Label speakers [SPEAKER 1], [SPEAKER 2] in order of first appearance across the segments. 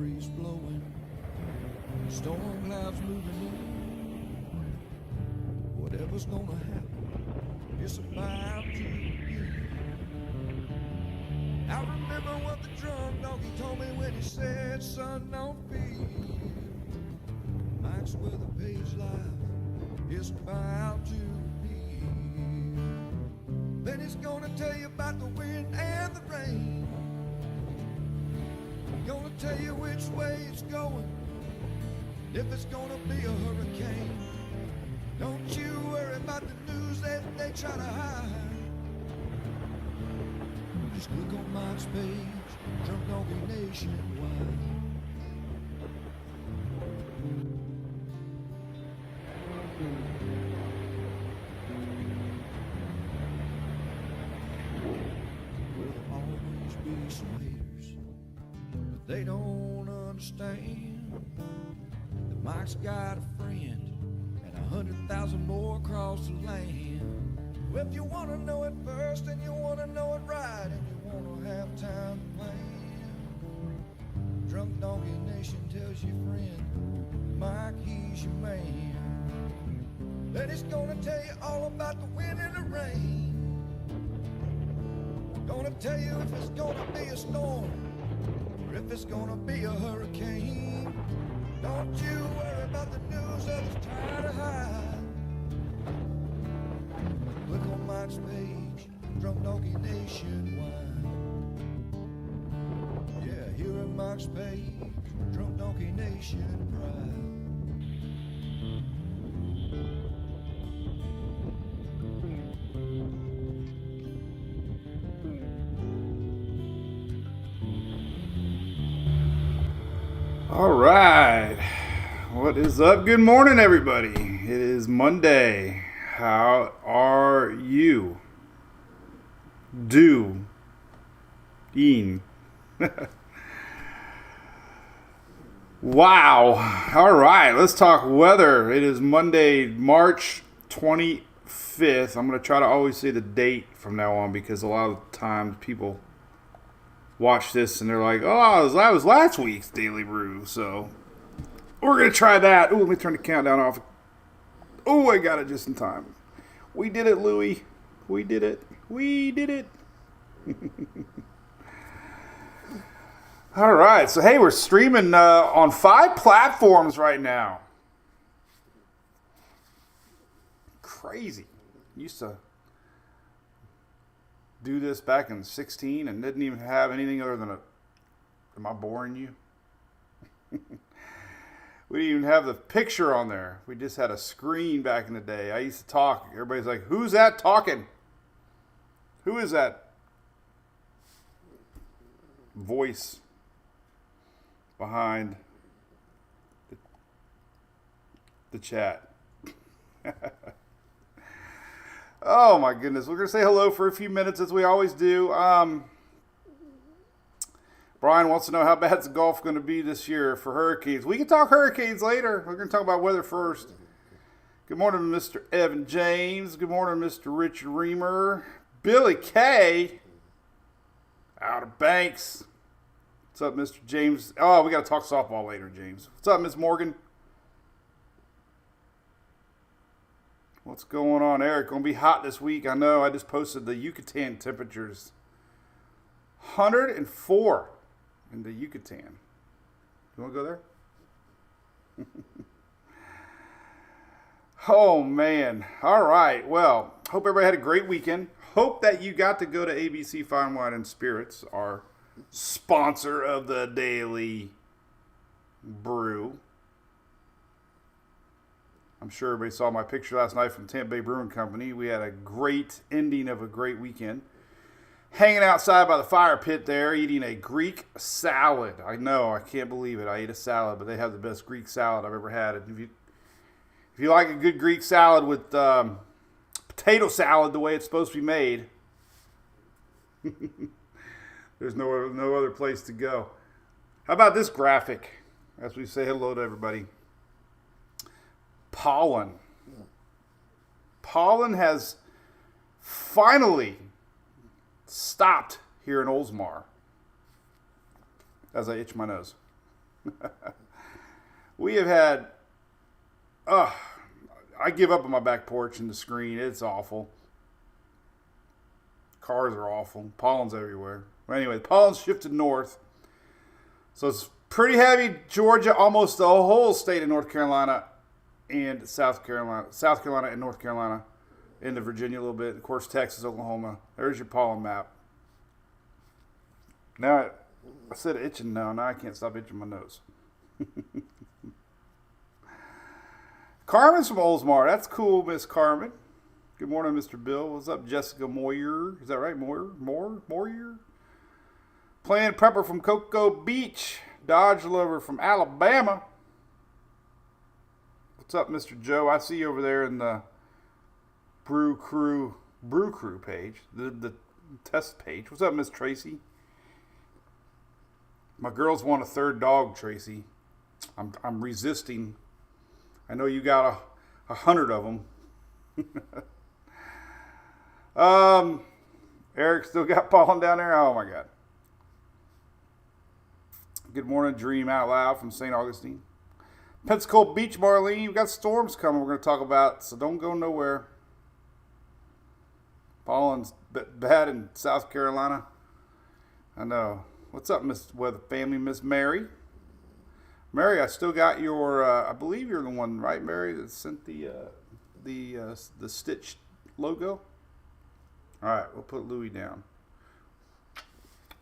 [SPEAKER 1] breeze blowing, storm clouds moving in. Whatever's gonna happen, it's about to begin. I remember what the drunk donkey told me when he said, son, don't fear. Mike's where the page life is about to begin. Then he's gonna tell you about the wind and the rain. Gonna tell you which way it's going, if it's gonna be a hurricane. Don't you worry about the news that they try to hide. Just click on Mike's page, Drunk Donkey Nationwide. There'll always be some haters, but they don't understand that Mike's got a friend and 100,000 more across the land. Well, if you want to know it first and you want to know it right and you want to have time to plan, Drunk Donkey Nation tells your friend Mike, he's your man. Then he's gonna tell you all about the wind and the rain. Gonna tell you if it's gonna be a storm or if it's gonna be a hurricane. Don't you worry about the news others try to hide. Look on Mike's page, Drunk Donkey Nationwide. Yeah, here on Mike's page, Drunk Donkey Nation Pride.
[SPEAKER 2] All right, what is up? Good morning, everybody. It is Monday. How are you doing? Wow. All right, let's talk weather. It is Monday, March 25th. I'm going to try to always say the date from now on because a lot of times people watch this and they're like, oh, that was last week's Daily Brew. So we're going to try that. Ooh, let me turn the countdown off. Oh, I got it just in time. We did it, Louie. We did it. We did it. All right. So, hey, we're streaming on 5 platforms right now. Crazy. Used to do this back in 16 and didn't even have anything other than am I boring you? We didn't even have the picture on there. We just had a screen back in the day. I used to talk. Everybody's like, who's that talking? Who is that voice behind the chat? Oh my goodness. We're going to say hello for a few minutes as we always do. Brian wants to know how bad's golf going to be this year for hurricanes. We can talk hurricanes later. We're going to talk about weather first. Good morning, Mr. Evan James. Good morning, Mr. Richard Reamer. Billy K. Outer Banks. What's up, Mr. James? Oh, we got to talk softball later, James. What's up, Miss Morgan? What's going on, Eric? Going to be hot this week. I know. I just posted the Yucatan temperatures. 104 in the Yucatan. You want to go there? Oh, man. All right. Well, hope everybody had a great weekend. Hope that you got to go to ABC Fine Wine and Spirits, our sponsor of the Daily Brew. I'm sure everybody saw my picture last night from Tampa Bay Brewing Company. We had a great ending of a great weekend. Hanging outside by the fire pit there, eating a Greek salad. I know, I can't believe it. I ate a salad, but they have the best Greek salad I've ever had. If you like a good Greek salad with potato salad the way it's supposed to be made, there's no other place to go. How about this graphic as we say hello to everybody? Pollen. Pollen has finally stopped here in Oldsmar as I itch my nose. We have had, I give up on my back porch and the screen. It's awful. Cars are awful. Pollen's everywhere. But anyway, the pollen's shifted north. So it's pretty heavy. Georgia, almost the whole state of North Carolina and South Carolina and North Carolina, into Virginia a little bit. Of course, Texas, Oklahoma. There's your pollen map. Now, I said itching now. Now I can't stop itching my nose. Carmen's from Oldsmar. That's cool, Miss Carmen. Good morning, Mr. Bill. What's up, Jessica Moyer? Is that right? Moyer? Playing Prepper from Cocoa Beach. Dodge Lover from Alabama. What's up, Mr. Joe? I see you over there in the Brew Crew page, the test page. What's up, Miss Tracy? My girls want a third dog, Tracy. I'm resisting. I know you got 100 of them. Eric still got pollen down there. Oh my God. Good morning, Dream Out Loud from St. Augustine. Pensacola Beach, Marlene. We've got storms coming we're going to talk about, so don't go nowhere. Pollen's bad in South Carolina. I know. What's up, Miss Weather Family, Miss Mary? Mary, I still got your, I believe you're the one, right, Mary, that sent the Stitch logo? All right, we'll put Louis down.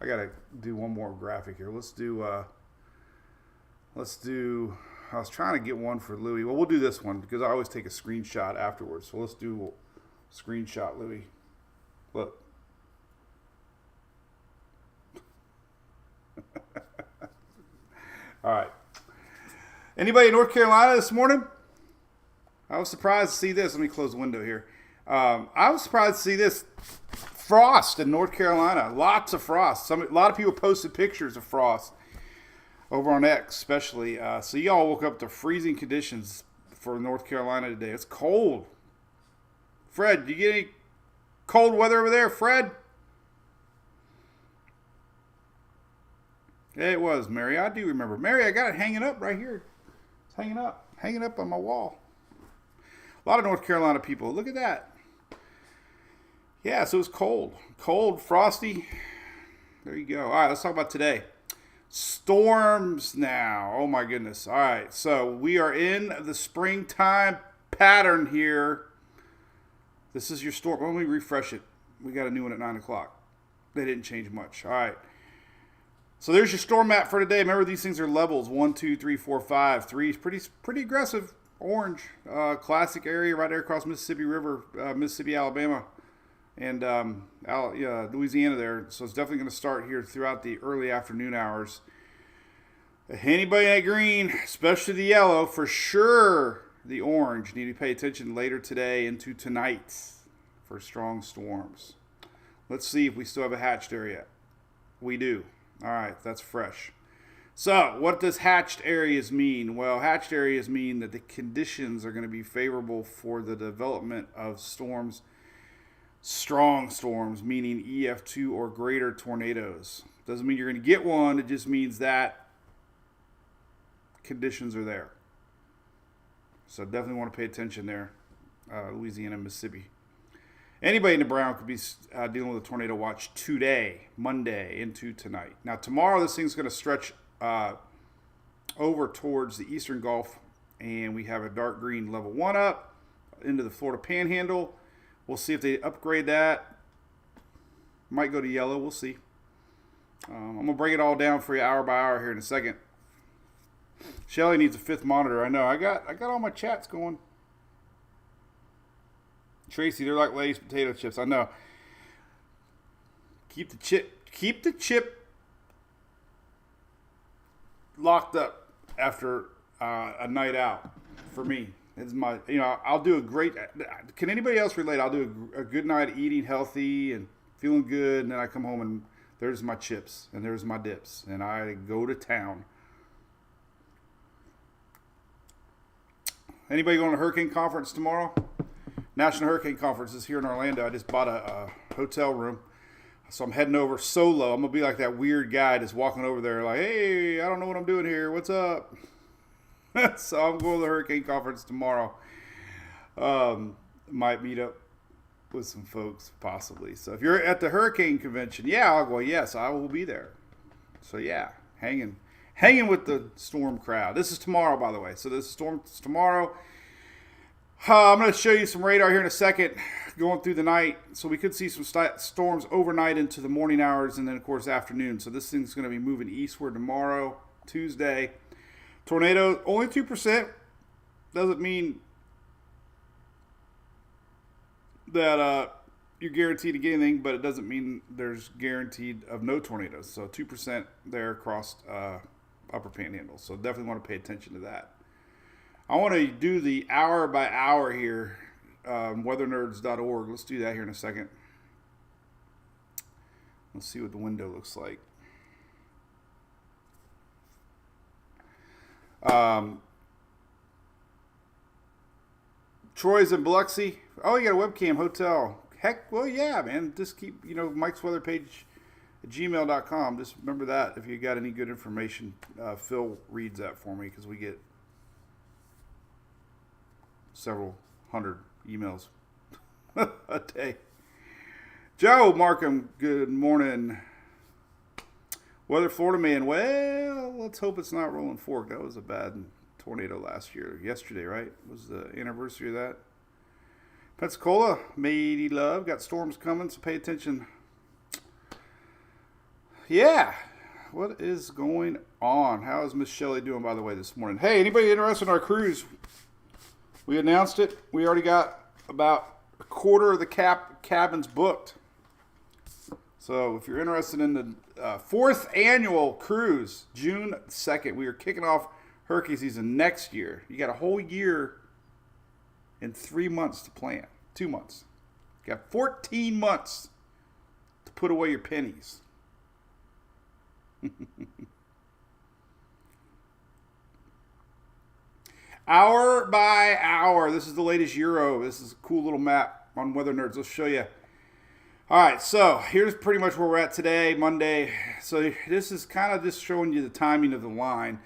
[SPEAKER 2] I got to do one more graphic here. Let's do, I was trying to get one for Louis. Well, we'll do this one because I always take a screenshot afterwards. So let's do screenshot Louis. Look. All right. Anybody in North Carolina this morning? I was surprised to see this. Let me close the window here. I was surprised to see this frost in North Carolina. Lots of frost. A lot of people posted pictures of frost over on X, especially. So y'all woke up to freezing conditions for North Carolina today. It's cold. Fred, do you get any cold weather over there, Fred? Yeah, it was, Mary. I do remember. Mary, I got it hanging up right here. It's hanging up on my wall. A lot of North Carolina people. Look at that. Yeah, so it was cold. Cold, frosty. There you go. All right, let's talk about today. Storms now. Oh, my goodness. All right, so we are in the springtime pattern here. This is your storm. Let me refresh it. We got a new one at 9 o'clock. They didn't change much. All right. So there's your storm map for today. Remember, these things are levels. 1, 2, 3, 4, 5. 3 is pretty aggressive. Orange. Classic area right there across Mississippi River, Mississippi, Alabama, and Louisiana there. So it's definitely going to start here throughout the early afternoon hours. Anybody at green, especially the yellow, for sure the orange, need to pay attention later today into tonight for strong storms. Let's see if we still have a hatched area. We do. All right, that's fresh. So, what does hatched areas mean? Well, hatched areas mean that the conditions are going to be favorable for the development of storms, strong storms, meaning EF2 or greater tornadoes. Doesn't mean you're going to get one. It just means that conditions are there. So, definitely want to pay attention there, Louisiana, Mississippi. Anybody in the Brown could be dealing with a tornado watch today, Monday, into tonight. Now, tomorrow, this thing's going to stretch over towards the eastern Gulf, and we have a dark green level 1 up into the Florida Panhandle. We'll see if they upgrade that. Might go to yellow. We'll see. I'm going to break it all down for you hour by hour here in a second. Shelly needs a 5th monitor. I know. I got all my chats going. Tracy, they're like Lay's potato chips. I know. Keep the chip locked up after a night out for me. It's my, I'll do a great. Can anybody else relate? I'll do a good night eating healthy and feeling good, and then I come home and there's my chips and there's my dips, and I go to town. Anybody going to Hurricane Conference tomorrow? National Hurricane Conference is here in Orlando. I just bought a hotel room So I'm heading over solo. I'm going to be like that weird guy just walking over there like, hey, I don't know what I'm doing here. What's up? So I'm going to the Hurricane Conference tomorrow. Might meet up with some folks possibly. So if you're at the Hurricane Convention, yeah, I'll go. Yes, I will be there. So yeah, hanging with the Storm crowd. This is tomorrow, by the way. So this is tomorrow. I'm going to show you some radar here in a second, going through the night. So we could see some storms overnight into the morning hours, and then of course afternoon. So this thing's going to be moving eastward tomorrow, Tuesday. Tornado only 2%. Doesn't mean that you're guaranteed to get anything, but it doesn't mean there's guaranteed of no tornadoes. So 2% there across upper panhandle. So definitely want to pay attention to that. I want to do the hour by hour here, weathernerds.org. Let's do that here in a second. Let's see what the window looks like. Troy's in Biloxi. Oh, you got a webcam hotel. Heck, well, yeah, man. Just keep, Mike's weather page at gmail.com. Just remember that if you got any good information. Phil reads that for me because we get several hundred emails a day. Joe Markham, good morning. Weather Florida man. Well, let's hope it's not Rolling Fork. That was a bad tornado yesterday, right? Was the anniversary of that. Pensacola, matey love, got storms coming, so pay attention. Yeah, what is going on? How is Miss Shelley doing, by the way, this morning? Hey, anybody interested in our cruise? We announced it. We already got about a quarter of the cabins booked. So if you're interested in the fourth annual cruise, June 2nd, we are kicking off hurricane season next year. You got a whole year and 3 months to plan. 2 months. You got 14 months to put away your pennies. Hour by hour. This is the latest Euro. This is a cool little map on Weather Nerds. Let's show you. All right, so here's pretty much where we're at today, Monday. So this is kind of just showing you the timing of the line,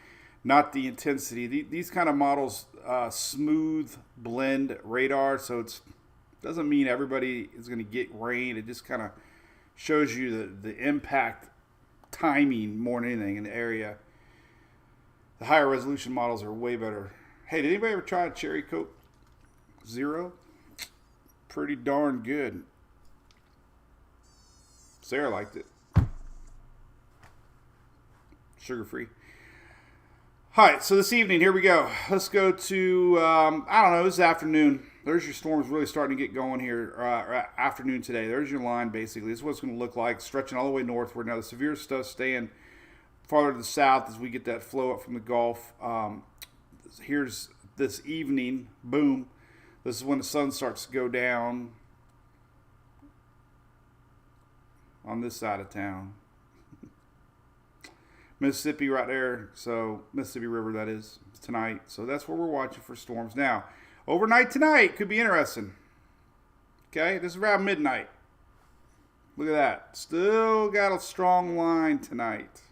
[SPEAKER 2] not the intensity. These kind of models smooth blend radar, so it doesn't mean everybody is going to get rain. It just kind of shows you the impact timing more than anything in the area. The higher resolution models are way better. Hey, did anybody ever try a Cherry Coke Zero? Pretty darn good. Sarah liked it. Sugar-free. All right, so this evening, here we go. Let's go to, I don't know, this afternoon. There's your storms really starting to get going here afternoon today. There's your line, basically. This is what it's going to look like, stretching all the way northward. Now, the severe stuff staying farther to the south as we get that flow up from the Gulf. Here's this evening, boom. This is when the sun starts to go down on this side of town. Mississippi right there. So Mississippi River, that is, tonight. So that's where we're watching for storms. Now, overnight tonight could be interesting. Okay, this is around midnight. Look at that. Still got a strong line tonight.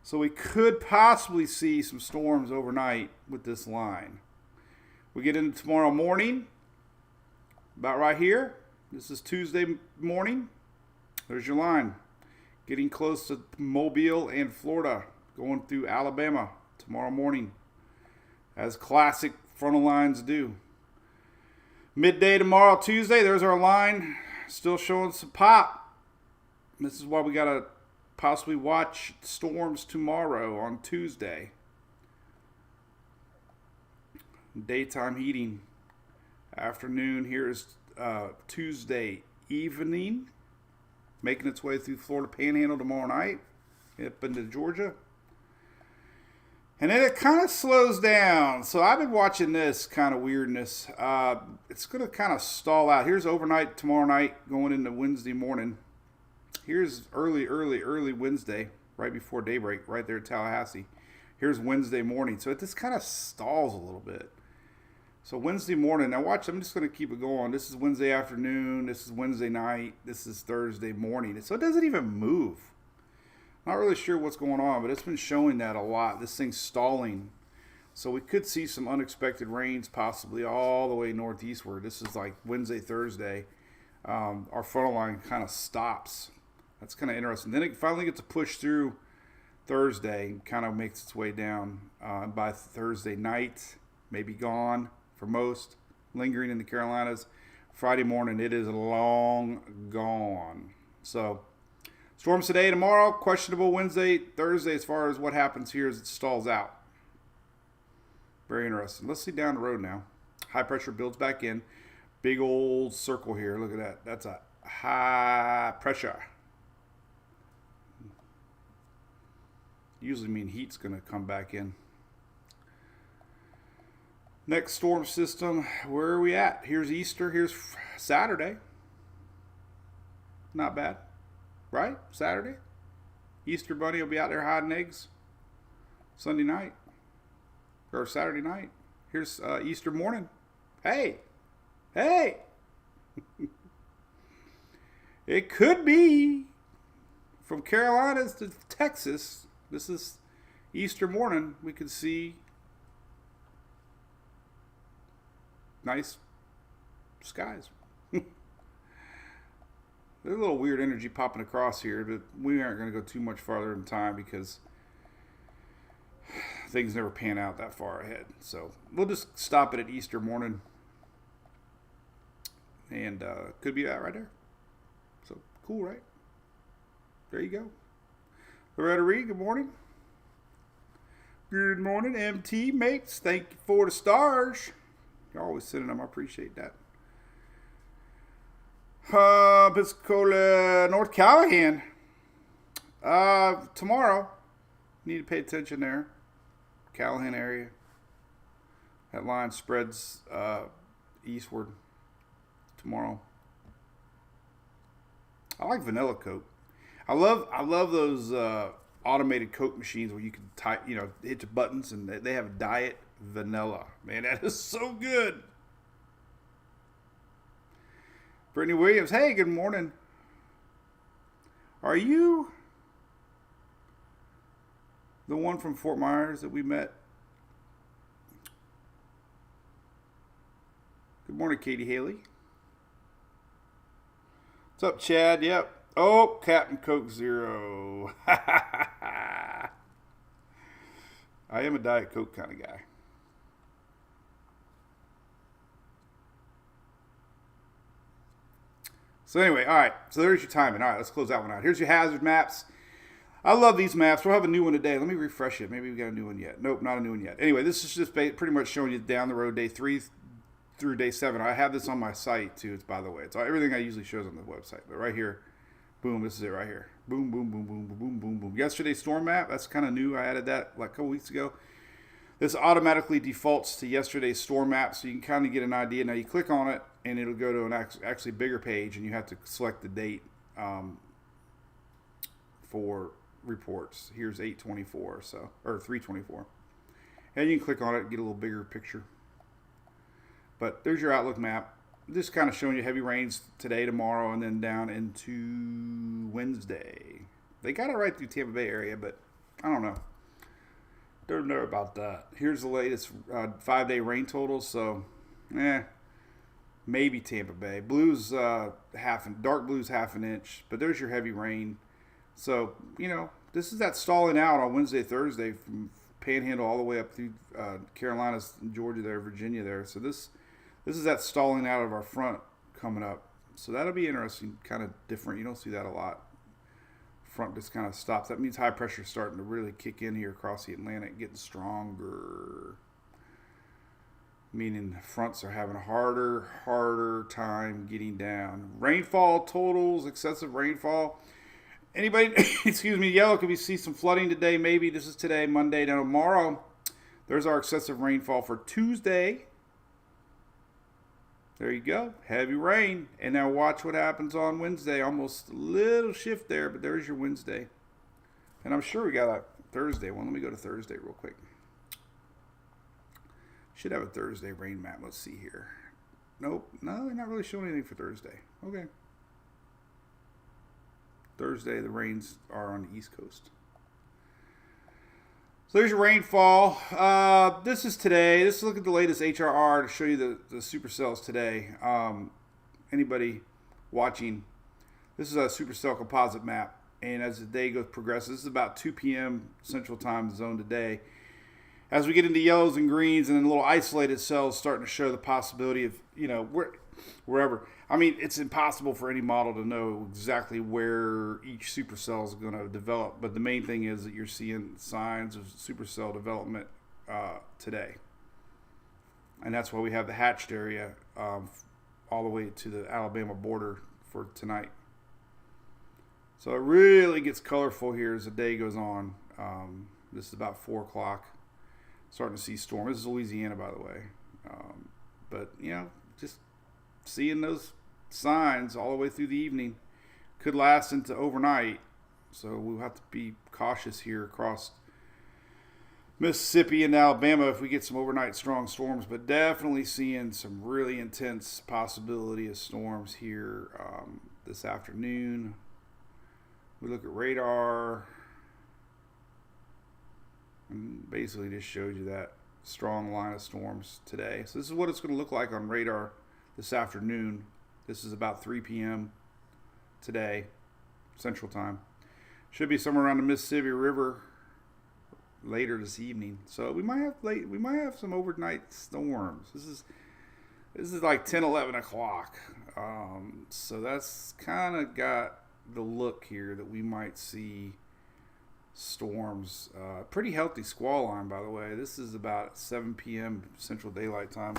[SPEAKER 2] So we could possibly see some storms overnight with this line. We get into tomorrow morning, about right here. This is Tuesday morning. There's your line. Getting close to Mobile and Florida, going through Alabama tomorrow morning, as classic frontal lines do. Midday tomorrow, Tuesday, there's our line. Still showing some pop. This is why we got to possibly watch storms tomorrow on Tuesday. Daytime heating. Afternoon here is Tuesday evening, making its way through Florida Panhandle tomorrow night, up into Georgia. And then it kind of slows down. So I've been watching this kind of weirdness. It's going to kind of stall out. Here's overnight tomorrow night going into Wednesday morning. Here's early Wednesday, right before daybreak, right there at Tallahassee. Here's Wednesday morning. So it just kind of stalls a little bit. So Wednesday morning, now watch, I'm just going to keep it going. This is Wednesday afternoon, this is Wednesday night, this is Thursday morning. So it doesn't even move. Not really sure what's going on, but it's been showing that a lot. This thing's stalling. So we could see some unexpected rains possibly all the way northeastward. This is like Wednesday, Thursday. Our frontal line kind of stops. That's kind of interesting. Then it finally gets to push through Thursday and kind of makes its way down. By Thursday night, maybe gone for most, lingering in the Carolinas. Friday morning, it is long gone. So storms today, tomorrow, questionable Wednesday, Thursday as far as what happens here as it stalls out. Very interesting. Let's see down the road now. High pressure builds back in. Big old circle here. Look at that. That's a high pressure. Usually mean heat's going to come back in. Next storm system, where are we at? Here's Easter. Here's Saturday. Not bad. Right? Saturday. Easter Bunny will be out there hiding eggs. Sunday night. Or Saturday night. Here's Easter morning. Hey. Hey. It could be from Carolinas to Texas. This is Easter morning. We could see nice skies. There's a little weird energy popping across here, but we aren't going to go too much farther in time because things never pan out that far ahead. So we'll just stop it at Easter morning. And could be that right there. So cool, right? There you go. Loretta Reed, good morning. Good morning, MT mates. Thank you for the stars. You're always sending them. I appreciate that. Pensacola, North Callahan. Tomorrow. Need to pay attention there. Callahan area. That line spreads eastward tomorrow. I like vanilla Coke. I love those automated Coke machines where you can type, hit the buttons and they have diet vanilla. Man, that is so good. Brittany Williams, hey, good morning. Are you the one from Fort Myers that we met? Good morning, Katie Haley. What's up, Chad? Yep. Oh, Captain Coke Zero. I am a Diet Coke kind of guy. So anyway, all right. So there's your timing. All right, let's close that one out. Here's your hazard maps. I love these maps. We'll have a new one today. Let me refresh it. Maybe we got a new one yet. Nope, not a new one yet. Anyway, this is just pretty much showing you down the road, day 3 through day 7. I have this on my site too. It's by the way. It's everything I usually shows on the website. But right here, boom, this is it right here. Boom, boom, boom, boom, boom, boom, boom, boom. Yesterday's storm map, that's kind of new. I added that like a couple weeks ago. This automatically defaults to yesterday's storm map, so you can kind of get an idea. Now you click on it, and it'll go to an actually bigger page, and you have to select the date for reports. Here's 8/24, or 3/24, and you can click on it and get a little bigger picture. But there's your Outlook map. Just kind of showing you heavy rains today, tomorrow, and then down into Wednesday. They got it right through Tampa Bay area, but I don't know. Don't know about that. Here's the latest 5-day rain totals. So, maybe Tampa Bay. Blues dark blues half an inch, but there's your heavy rain. So, this is that stalling out on Wednesday, Thursday from Panhandle all the way up through Carolinas, Georgia there, Virginia there. So this is that stalling out of our front coming up. So that'll be interesting, kind of different. You don't see that a lot. Front just kind of stops. That means high pressure is starting to really kick in here across the Atlantic, getting stronger. Meaning fronts are having a harder time getting down. Rainfall totals, excessive rainfall. Anybody, excuse me, yellow, could we see some flooding today? Maybe. This is today, Monday. Now tomorrow, there's our excessive rainfall for Tuesday. There you go. Heavy rain. And now watch what happens on Wednesday. Almost a little shift there, but there's your Wednesday. And I'm sure we got a Thursday one. Let me go to Thursday real quick. Should have a Thursday rain map. Let's see here. Nope. No, they're not really showing anything for Thursday. Okay. Thursday, the rains are on the East Coast. So there's your rainfall. This is today. Let's look at the latest HRR to show you the supercells today. Anybody watching, this is a supercell composite map. And as the day progresses, this is about 2 p.m. Central Time Zone today. As we get into yellows and greens and then little isolated cells starting to show the possibility of, wherever. I mean, it's impossible for any model to know exactly where each supercell is going to develop. But the main thing is that you're seeing signs of supercell development today. And that's why we have the hatched area all the way to the Alabama border for tonight. So it really gets colorful here as the day goes on. This is about 4 o'clock. Starting to see storm. This is Louisiana, by the way. But, just seeing those signs all the way through the evening could last into overnight. So we'll have to be cautious here across Mississippi and Alabama if we get some overnight strong storms. But definitely seeing some really intense possibility of storms here this afternoon. We look at radar. And basically just shows you that strong line of storms today. So this is what it's going to look like on radar this afternoon. This is about 3 p.m. today, Central Time. Should be somewhere around the Mississippi River later this evening. So we might have some overnight storms. This is like 10, 11 o'clock. So that's kind of got the look here that we might see storms. Pretty healthy squall line, by the way. This is about 7 p.m. Central Daylight Time.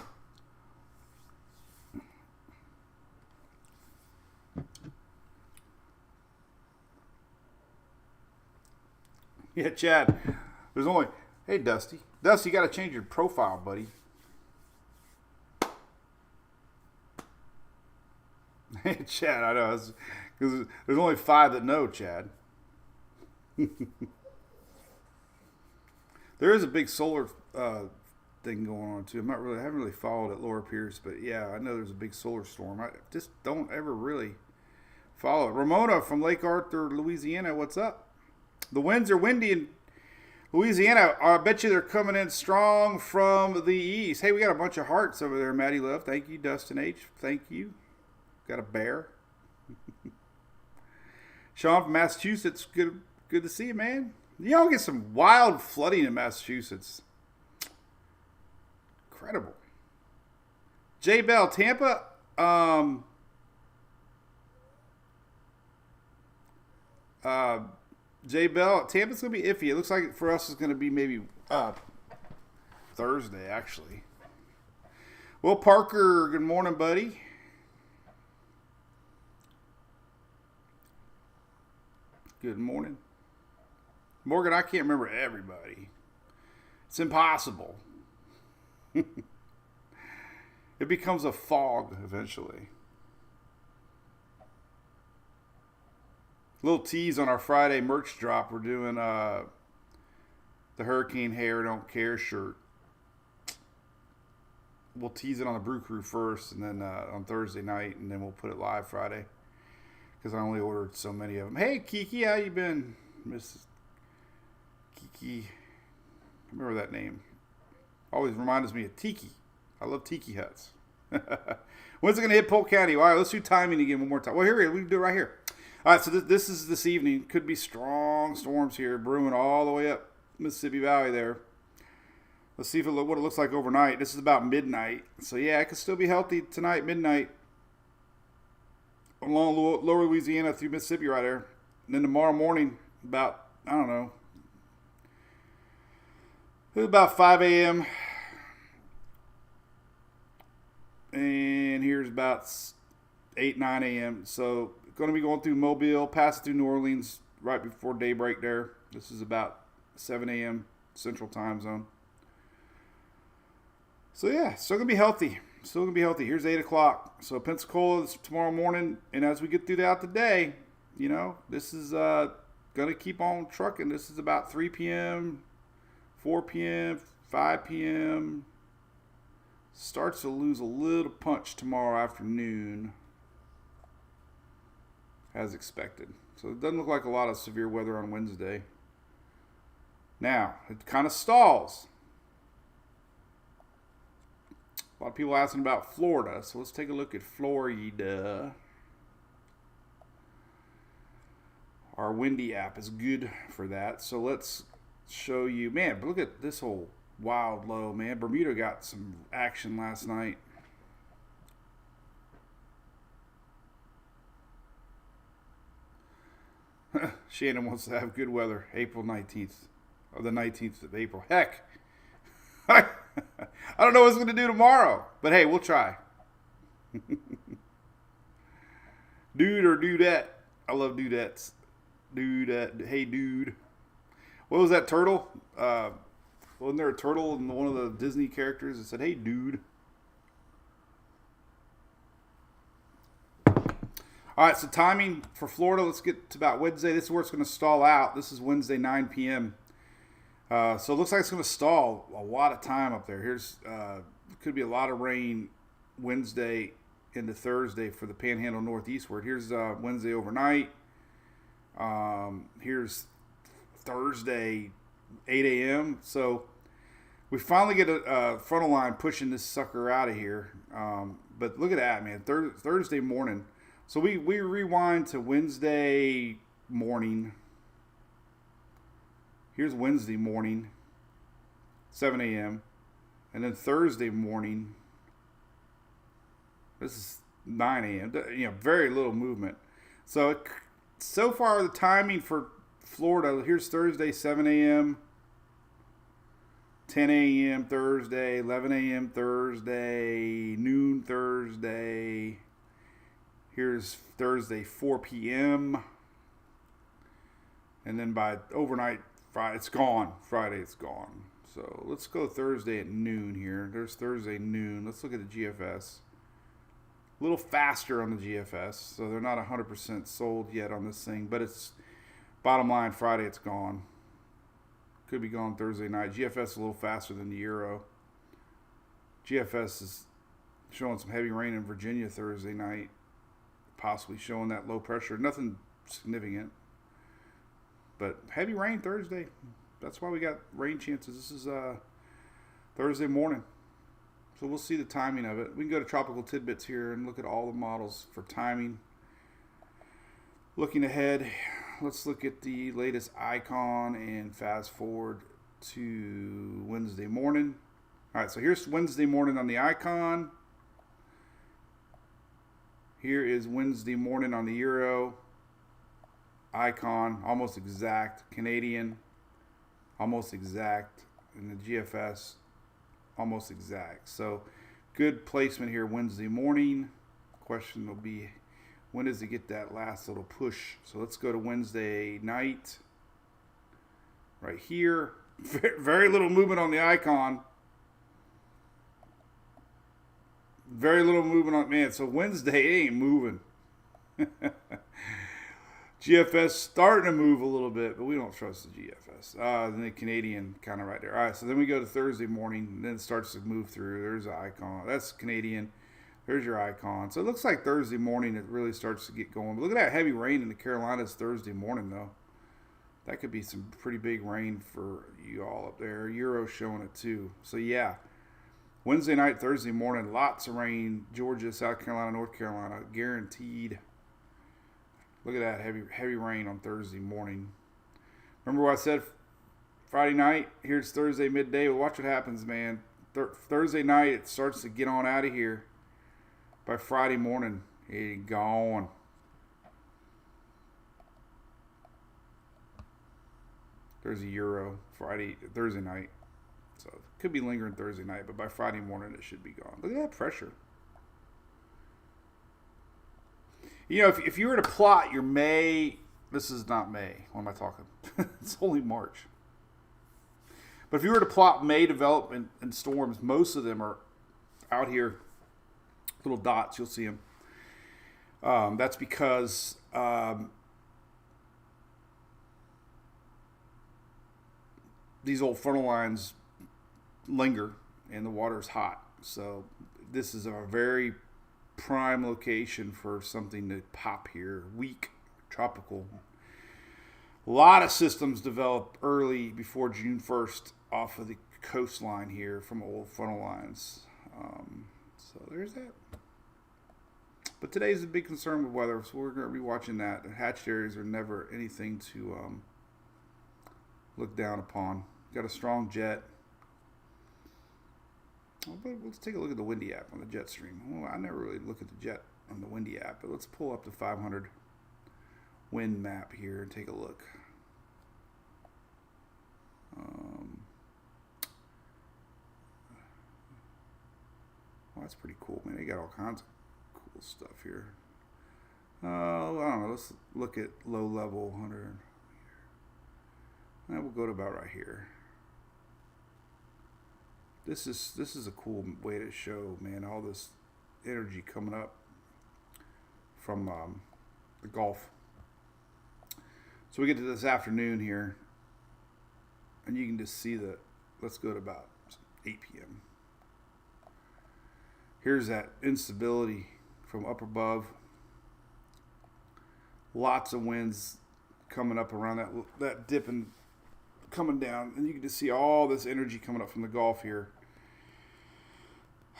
[SPEAKER 2] Yeah, Chad. There's only... Hey, Dusty. Dusty, you got to change your profile, buddy. Hey, Chad, I know. Because there's only 5 that know, Chad. There is a big solar thing going on too. I haven't really followed it, Laura Pierce, but yeah, I know there's a big solar storm. I just don't ever really follow it. Ramona from Lake Arthur, Louisiana, what's up? The winds are windy in Louisiana. I bet you they're coming in strong from the east. Hey, we got a bunch of hearts over there, Maddie Love. Thank you, Dustin H. Thank you. Got a bear. Sean from Massachusetts, good to see you, man. Y'all get some wild flooding in Massachusetts. Incredible. J Bell, Tampa. J Bell, Tampa's gonna be iffy. It looks like for us it's gonna be maybe Thursday, actually. Will Parker, good morning, buddy. Good morning. Morgan, I can't remember everybody. It's impossible. It becomes a fog eventually. Little tease on our Friday merch drop. We're doing the Hurricane Hair Don't Care shirt. We'll tease it on the Brew Crew first, and then on Thursday night, and then we'll put it live Friday. Because I only ordered so many of them. Hey, Kiki, how you been, Mrs. Kiki? I remember that name. Always reminds me of Tiki. I love Tiki huts. When's it going to hit Polk County? All right, let's do timing again one more time. Well, here we can do it right here. All right, so this is this evening. Could be strong storms here, brewing all the way up Mississippi Valley there. Let's see what it looks like overnight. This is about midnight. So, yeah, it could still be healthy tonight, midnight. Along lower Louisiana through Mississippi right there. And then tomorrow morning, about, I don't know, it's about 5 a.m. And here's about 8, 9 a.m. So, going to be going through Mobile, passing through New Orleans right before daybreak there. This is about 7 a.m. Central Time Zone. So, yeah, still going to be healthy. Still going to be healthy. Here's 8 o'clock. So, Pensacola is tomorrow morning. And as we get throughout the day, this is going to keep on trucking. This is about 3 p.m., 4 p.m., 5 p.m., Starts to lose a little punch tomorrow afternoon, as expected. So it doesn't look like a lot of severe weather on Wednesday. Now, it kind of stalls. A lot of people asking about Florida, so let's take a look at Florida. Our windy app is good for that. So let's show you. Man, look at this whole wild low, man. Bermuda got some action last night. Shannon wants to have good weather April 19th, or the 19th of April. Heck, I don't know what it's going to do tomorrow, but hey, we'll try. Dude or dudette. I love dudettes. Dude, hey dude. What was that turtle? Wasn't there a turtle in one of the Disney characters that said, hey dude? All right, so timing for Florida. Let's get to about Wednesday. This is where it's going to stall out. This is Wednesday, 9 p.m. So it looks like it's going to stall a lot of time up there. Here's could be a lot of rain Wednesday into Thursday for the Panhandle northeastward. Here's Wednesday overnight. Here's Thursday, 8 a.m. So we finally get a frontal line pushing this sucker out of here. But look at that, man. Thursday morning. So we rewind to Wednesday morning. Here's Wednesday morning, 7 a.m. And then Thursday morning, this is 9 a.m. You know, very little movement. So far the timing for Florida, here's Thursday, 7 a.m., 10 a.m. Thursday, 11 a.m. Thursday, noon Thursday. Here's Thursday, 4 p.m. And then by overnight, Friday, it's gone. Friday, it's gone. So let's go Thursday at noon here. There's Thursday noon. Let's look at the GFS. A little faster on the GFS. So they're not 100% sold yet on this thing. But it's bottom line, Friday, it's gone. Could be gone Thursday night. GFS is a little faster than the Euro. GFS is showing some heavy rain in Virginia Thursday night. Possibly showing that low pressure. Nothing significant. But heavy rain Thursday. That's why we got rain chances. This is Thursday morning. So we'll see the timing of it. We can go to Tropical Tidbits here and look at all the models for timing. Looking ahead, let's look at the latest icon and fast forward to Wednesday morning. All right, so here's Wednesday morning on the icon. Here is Wednesday morning on the Euro. Icon, almost exact. Canadian, almost exact. And the GFS, almost exact. So good placement here Wednesday morning. Question will be, when does it get that last little push? So let's go to Wednesday night. Right here. Very little movement on the icon. Very little movement on, man. So Wednesday ain't moving. GFS starting to move a little bit, but we don't trust the GFS. And the Canadian kind of right there. All right, so then we go to Thursday morning, and then it starts to move through. There's the icon. That's Canadian. There's your icon. So it looks like Thursday morning it really starts to get going. But look at that heavy rain in the Carolinas Thursday morning, though. That could be some pretty big rain for you all up there. Euro showing it, too. So, yeah. Wednesday night, Thursday morning, lots of rain. Georgia, South Carolina, North Carolina, guaranteed. Look at that heavy rain on Thursday morning. Remember what I said Friday night? Here's Thursday midday. Well, watch what happens, man. Thursday night, it starts to get on out of here. By Friday morning, it's gone. There's a Euro Thursday night. So it could be lingering Thursday night, but by Friday morning, it should be gone. Look at that pressure. You know, if you were to plot your May, this is not May. What am I talking? It's only March. But if you were to plot May development and storms, most of them are out here, little dots. You'll see them. That's because these old frontal lines linger and the water is hot. So this is a very prime location for something to pop here. Weak, tropical. A lot of systems develop early before June 1st off of the coastline here from old funnel lines. So there's that. But today's a big concern with weather, so we're going to be watching that. Hatched areas are never anything to look down upon. Got a strong jet. Oh, but let's take a look at the windy app on the jet stream. Well, I never really look at the jet on the windy app, but let's pull up the 500 wind map here and take a look. Well, that's pretty cool, man. They got all kinds of cool stuff here. I don't know. Let's look at low level 100. We'll go to about right here. This is a cool way to show, man, all this energy coming up from the Gulf. So we get to this afternoon here, and you can just see the. Let's go to about 8 p.m. Here's that instability from up above. Lots of winds coming up around that dip and coming down, and you can just see all this energy coming up from the Gulf here,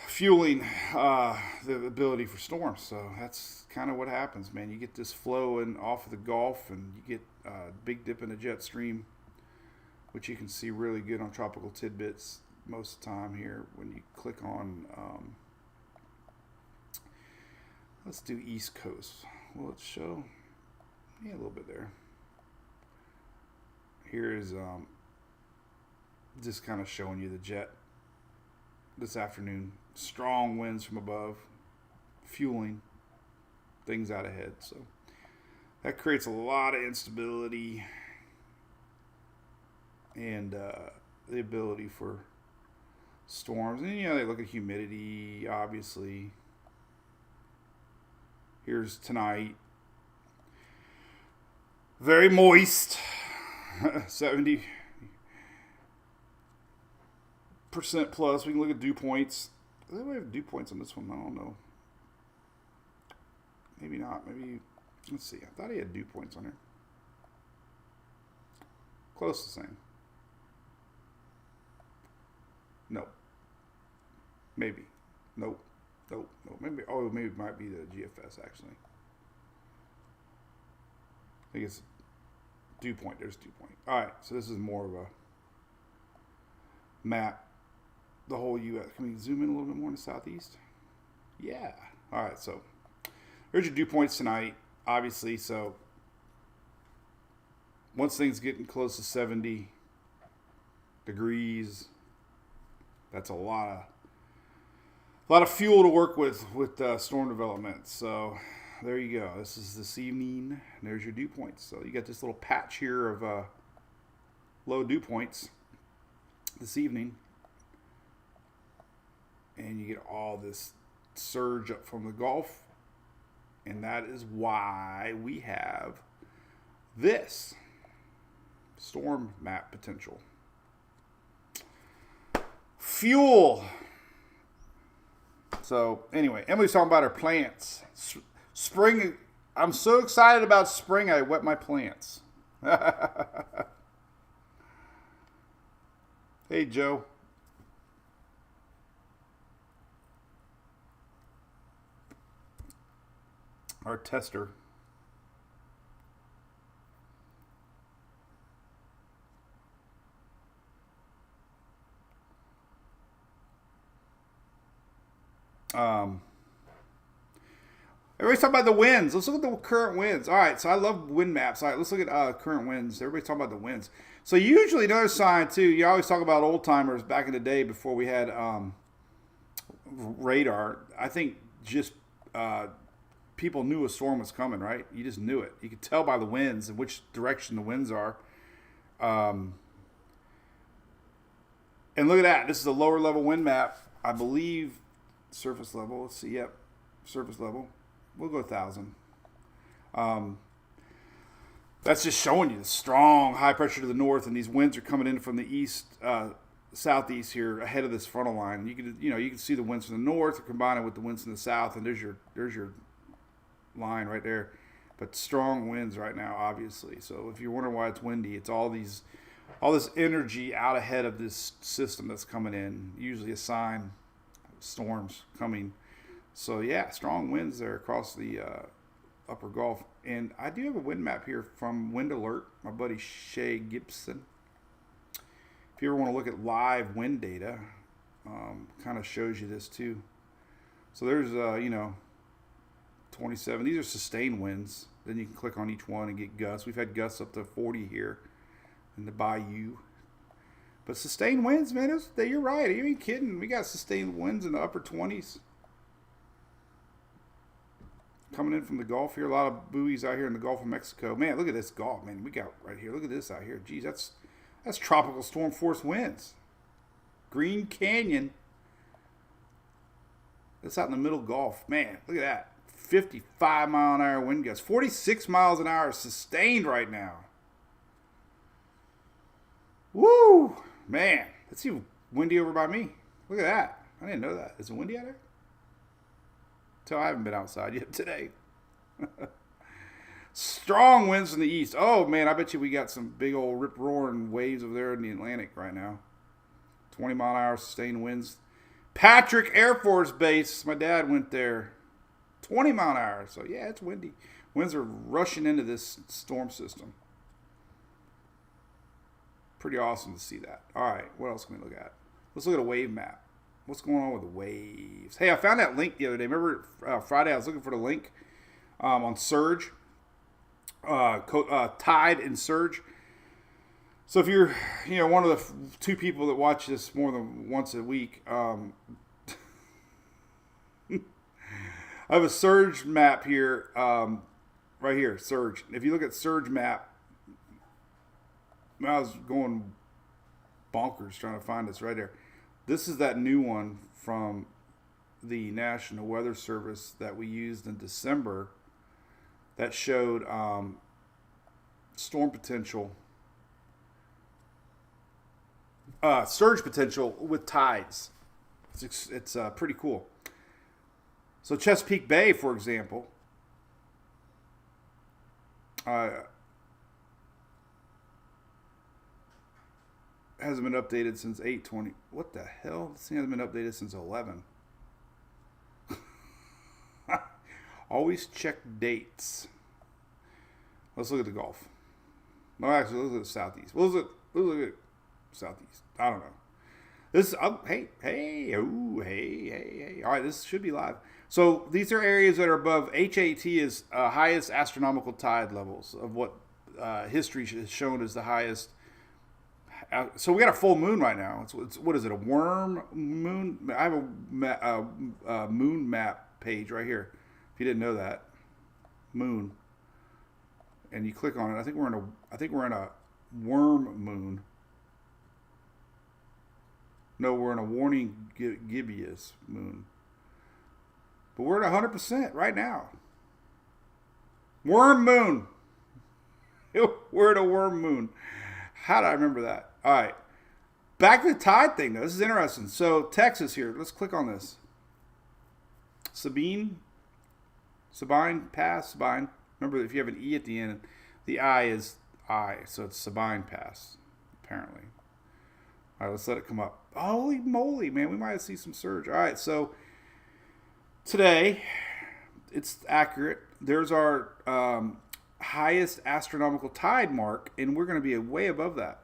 [SPEAKER 2] fueling the ability for storms. So that's kind of what happens, man. You get this flow in off of the Gulf, and you get a big dip in the jet stream, which you can see really good on Tropical Tidbits most of the time here when you click on. Let's do East Coast. Will it show? Yeah, a little bit there. Here is just kind of showing you the jet this afternoon. Strong winds from above, fueling things out ahead. So that creates a lot of instability and the ability for storms. And they look at humidity, obviously. Here's tonight. Very moist. 70% plus. We can look at dew points. Do we have dew points on this one? I don't know. Maybe not. Maybe. Let's see. I thought he had dew points on here. Close to the same. Nope. Maybe. Nope. Nope. Nope. Maybe. Oh, maybe it might be the GFS actually. I think it's dew point. There's dew point. All right. So this is more of a map. The whole U.S. Can we zoom in a little bit more in the southeast? Yeah. All right. So here's your dew points tonight. Obviously, so once things getting close to 70 degrees, that's a lot of fuel to work with storm development. So there you go. This is this evening. And there's your dew points. So you got this little patch here of low dew points this evening. And you get all this surge up from the Gulf. And that is why we have this storm map potential. Fuel. So anyway, Emily's talking about her plants. Spring. I'm so excited about spring. I wet my plants. Hey, Joe. Our tester. Everybody's talking about the winds. Let's look at the current winds. All right, so I love wind maps. All right, let's look at current winds. Everybody's talking about the winds. So usually another sign too. You always talk about old timers back in the day before we had radar. I think just people knew a storm was coming, right? You just knew it. You could tell by the winds and which direction the winds are. And look at that. This is a lower level wind map. I believe surface level. Let's see. Yep. Surface level. We'll go 1,000. That's just showing you the strong high pressure to the north, and these winds are coming in from the east, southeast here ahead of this frontal line. You can see the winds from the north combine it with the winds from the south, and there's your line right there. But strong winds right now, obviously. So if you're wondering why it's windy, it's all this energy out ahead of this system that's coming in. Usually a sign of storms coming. So yeah, strong winds there across the upper Gulf. And I do have a wind map here from Wind Alert, my buddy Shay Gibson. If you ever want to look at live wind data, kind of shows you this too. So there's 27. These are sustained winds. Then you can click on each one and get gusts. We've had gusts up to 40 here in the bayou. But sustained winds, man, you're right. Are you even kidding? We got sustained winds in the upper 20s. Coming in from the Gulf here. A lot of buoys out here in the Gulf of Mexico. Man, look at this Gulf, man. We got right here. Look at this out here. Geez, that's tropical storm force winds. Green Canyon. That's out in the middle Gulf. Man, look at that. 55 mile an hour wind gusts. 46 miles an hour sustained right now. Woo! Man, it's even windy over by me. Look at that. I didn't know that. Is it windy out there? I haven't been outside yet today. Strong winds from the east. Oh, man, I bet you we got some big old rip-roaring waves over there in the Atlantic right now. 20 mile an hour sustained winds. Patrick Air Force Base. My dad went there. 20 mile an hour. So, yeah, it's windy. Winds are rushing into this storm system. Pretty awesome to see that. All right, what else can we look at? Let's look at a wave map. What's going on with the waves? Hey, I found that link the other day. Remember Friday I was looking for the link on Surge, Tide and Surge. So if you're one of the two people that watch this more than once a week, I have a Surge map here, right here, Surge. If you look at Surge map, I was going bonkers trying to find this right there. This is that new one from the National Weather Service that we used in December that showed storm potential, surge potential with tides. It's pretty cool. So Chesapeake Bay, for example, hasn't been updated since 8/20. What the hell? This thing hasn't been updated since 11. Always check dates. Let's look at the Gulf. No, actually, let's look at the Southeast. Let's look at Southeast. I don't know. This hey. All right, this should be live. So these are areas that are above HAT is highest astronomical tide levels of what history has shown as the highest. So we got a full moon right now. It's what is it? A worm moon? I have a moon map page right here. If you didn't know that, moon, and you click on it. I think we're in a worm moon. No, we're in a warning gibbous moon. But we're at 100% right now. Worm moon. We're at a worm moon. How did I remember that? All right. Back to the tide thing, though. This is interesting. So, Texas here. Let's click on this. Sabine Pass. Sabine. Remember, if you have an E at the end, the I is I. So, it's Sabine Pass, apparently. All right, let's let it come up. Holy moly, man. We might see some surge. All right, so today, it's accurate. There's our highest astronomical tide mark, and we're going to be way above that.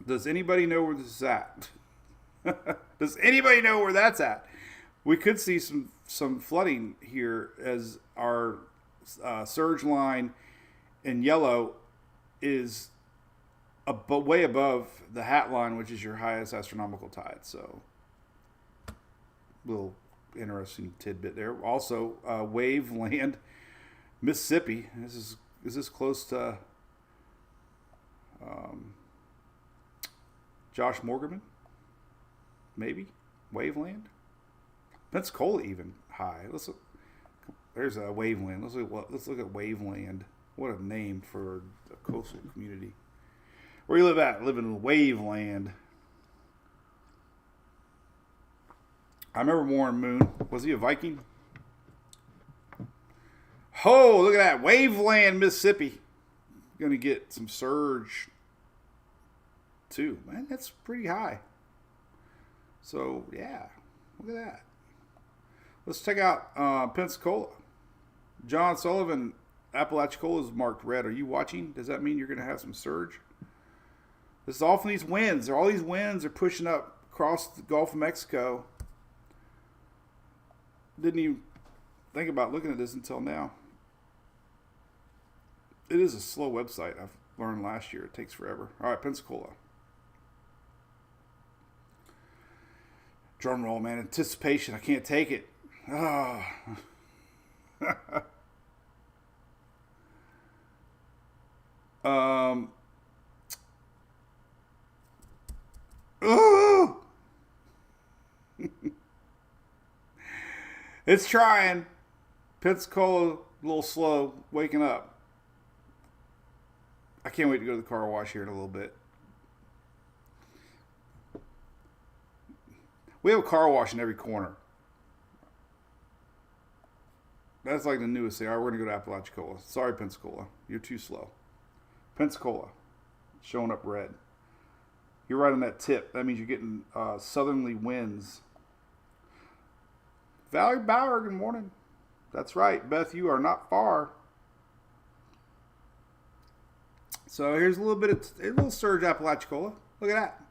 [SPEAKER 2] Does anybody know where this is at? Does anybody know where that's at? We could see some flooding here as our surge line in yellow is way above the hat line, which is your highest astronomical tide. So, little interesting tidbit there. Also, Waveland, Mississippi. Is this close to Josh Morgan? Maybe Waveland. Pensacola even high. There's a Waveland. Let's look at Waveland. What a name for a coastal community. Where you live at? I live in Waveland. I remember Warren Moon. Was he a Viking? Oh, look at that. Waveland, Mississippi. Going to get some surge, too. Man, that's pretty high. So, yeah. Look at that. Let's check out Pensacola. John Sullivan, Apalachicola is marked red. Are you watching? Does that mean you're going to have some surge? This is all from these winds. All these winds are pushing up across the Gulf of Mexico. Didn't even think about looking at this until now. It is a slow website. I've learned last year. It takes forever. All right, Pensacola. Drum roll, man. Anticipation. I can't take it. Oh. Ooh. It's trying. Pensacola, a little slow, waking up. I can't wait to go to the car wash here in a little bit. We have a car wash in every corner. That's like the newest thing. All right, we're going to go to Apalachicola. Sorry, Pensacola. You're too slow. Pensacola, showing up red. You're right on that tip. That means you're getting southerly winds. Valerie Bauer, good morning. That's right, Beth, you are not far. So here's a little surge Apalachicola. Look at that.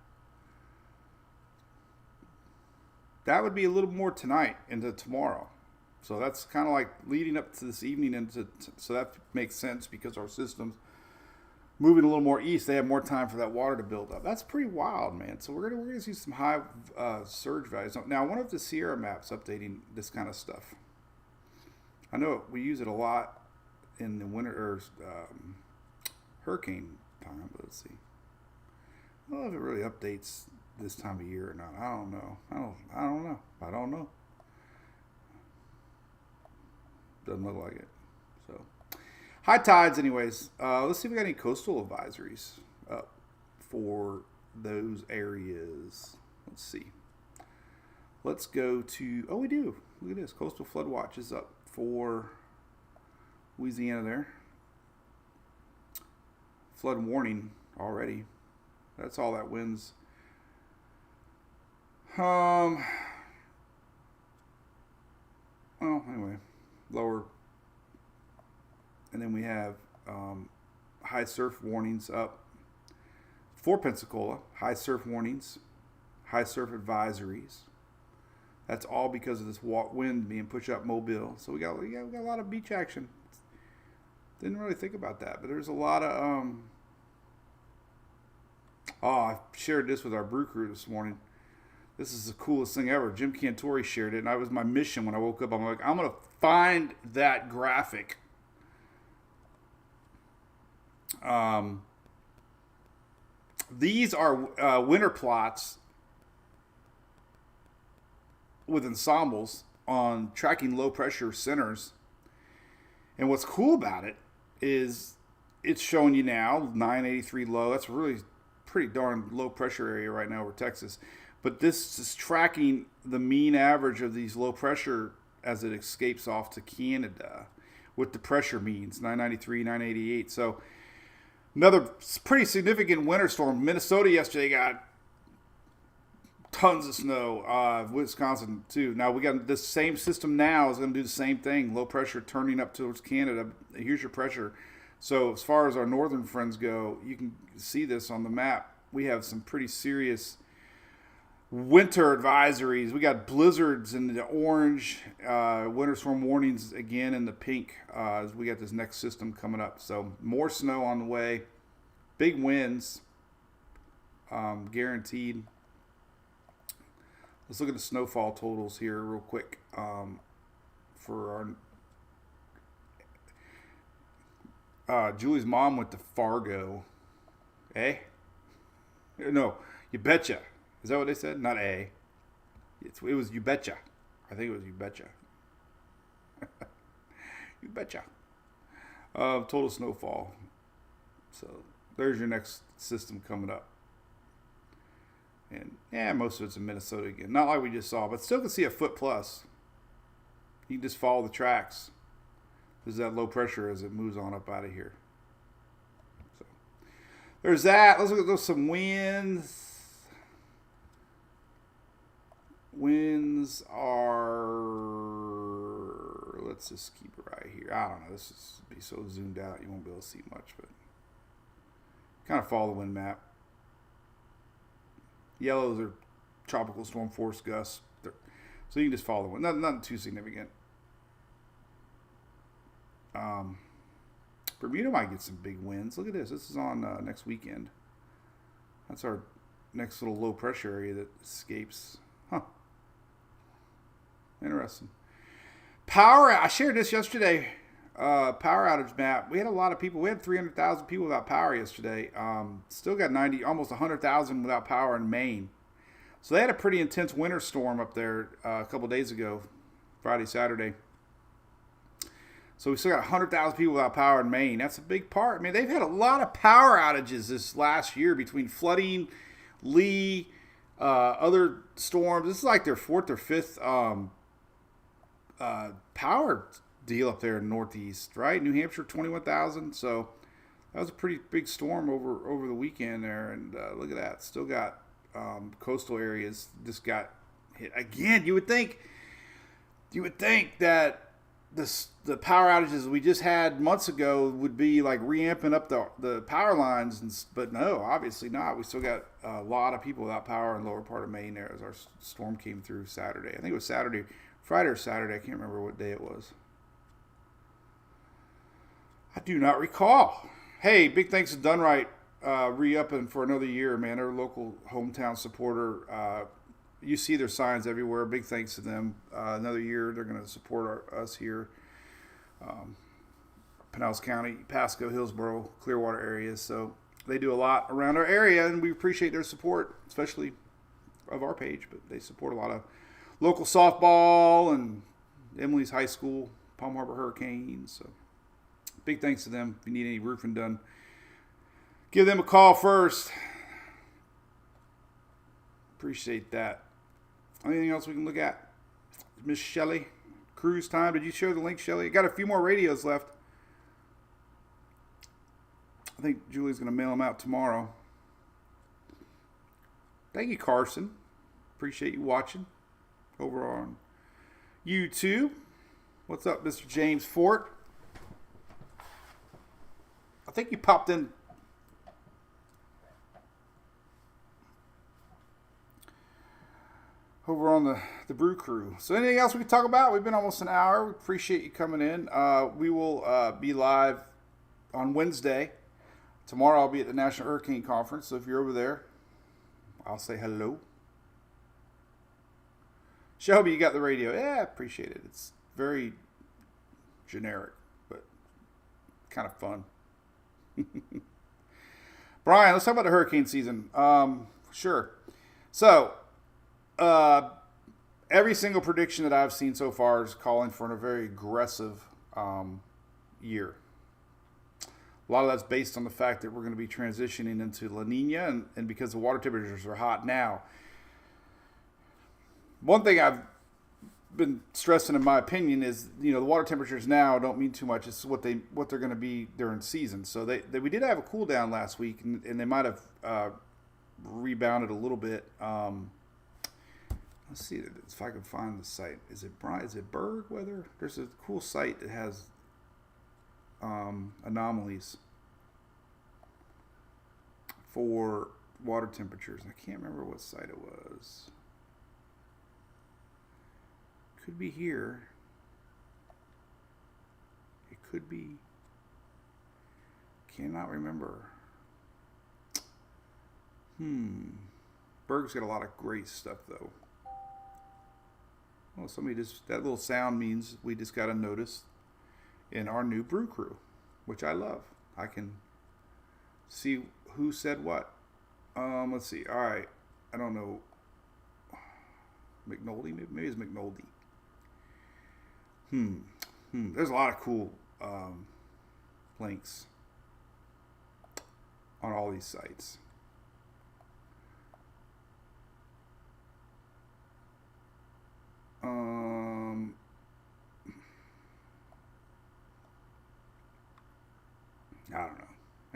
[SPEAKER 2] That would be a little more tonight into tomorrow. So that's kind of like leading up to this evening so that makes sense because our system's moving a little more east. They have more time for that water to build up. That's pretty wild, man. So we're gonna see some high surge values. Now I wonder if the Sierra map's updating this kind of stuff. I know we use it a lot in the winter or hurricane time, but let's see. I don't know if it really updates this time of year or not. I don't know. I don't know. Doesn't look like it. So high tides anyways. Let's see if we got any coastal advisories up for those areas. Let's see. Let's go to, we do. Look at this. Coastal flood watch is up for Louisiana there. Flood warning already. That's all that wind's. Well, anyway, lower. And then we have high surf warnings up for Pensacola. High surf warnings, high surf advisories. That's all because of this wind being pushed up Mobile. So we got a lot of beach action. Didn't really think about that, but there's a lot of. I shared this with our brew crew this morning. This is the coolest thing ever. Jim Cantori shared it, and that was my mission when I woke up. I'm like, I'm going to find that graphic. These are winter plots with ensembles on tracking low pressure centers. And what's cool about it is it's showing you now 983 low. That's really pretty darn low pressure area right now over Texas. But this is tracking the mean average of these low pressure as it escapes off to Canada with the pressure means 993, 988. So another pretty significant winter storm. Minnesota yesterday got tons of snow. Wisconsin too. Now we got this same system now is going to do the same thing. Low pressure turning up towards Canada. Here's your pressure. So as far as our northern friends go, you can see this on the map. We have some pretty serious winter advisories. We got blizzards in the orange, winter storm warnings again in the pink as we got this next system coming up. So more snow on the way, big winds, guaranteed. Let's look at the snowfall totals here real quick for our Julie's mom went to Fargo. No, you betcha. Is that what they said? Not A. It was you betcha. I think it was you betcha. You betcha. Total snowfall. So there's your next system coming up. And yeah, most of it's in Minnesota again. Not like we just saw, but still can see a foot plus. You can just follow the tracks. There's that low pressure as it moves on up out of here. So there's that. Let's look at those some winds. Winds are, let's just keep it right here. I don't know. This is be so zoomed out you won't be able to see much, but kind of follow the wind map. Yellows are tropical storm force gusts. So you can just follow the wind. Nothing too significant. Bermuda might get some big winds. Look at this. This is on next weekend. That's our next little low pressure area that escapes. Huh. Interesting. Power. I shared this yesterday. Power outage map. We had a lot of people. We had 300,000 people without power yesterday. Still got almost 100,000 without power in Maine. So they had a pretty intense winter storm up there a couple days ago, Friday, Saturday. So we still got 100,000 people without power in Maine. That's a big part. I mean, they've had a lot of power outages this last year between flooding, Lee, other storms. This is like their fourth or fifth power deal up there in Northeast, right? New Hampshire, 21,000. So that was a pretty big storm over the weekend there. And look at that. Still got coastal areas just got hit. Again, you would think that the power outages we just had months ago would be like reamping up the power lines, but no, obviously not. We still got a lot of people without power in the lower part of Maine there as our storm came through Saturday. I think it was Friday or Saturday. I can't remember what day it was. I do not recall. Hey, big thanks to Dunright re-upping for another year, man. They're a local hometown supporter. You see their signs everywhere. Big thanks to them. Another year, they're going to support us here. Pinellas County, Pasco, Hillsborough, Clearwater areas. So they do a lot around our area, and we appreciate their support, especially of our page. But they support a lot of local softball and Emily's High School, Palm Harbor Hurricanes. So big thanks to them. If you need any roofing done, give them a call first. Appreciate that. Anything else we can look at? Miss Shelley, cruise time. Did you share the link, Shelley? Got a few more radios left. I think Julie's going to mail them out tomorrow. Thank you, Carson. Appreciate you watching over on YouTube. What's up, Mr. James Fort? I think you popped in. Over on the Brew Crew. So anything else we can talk about? We've been almost an hour. We appreciate you coming in. We will be live on Wednesday. Tomorrow I'll be at the National Hurricane Conference. So if you're over there, I'll say hello. Shelby, you got the radio. Yeah, I appreciate it. It's very generic, but kind of fun. Brian, let's talk about the hurricane season. Sure. So, every single prediction that I've seen so far is calling for a very aggressive year. A lot of that's based on the fact that we're going to be transitioning into La Nina, and because the water temperatures are hot now. One thing I've been stressing, in my opinion, is the water temperatures now don't mean too much. It's what they're going to be during season. So we did have a cool down last week, and they might have rebounded a little bit. Let's see if I can find the site. Is it Berg weather? There's a cool site that has anomalies for water temperatures. I can't remember what site it was. Could be here. It could be. Cannot remember. Berg's got a lot of great stuff though. Well, that little sound means we just got a notice in our new Brew Crew, which I love. I can see who said what. Let's see. All right. I don't know. McNulty? Maybe it's McNulty. There's a lot of cool links on all these sites.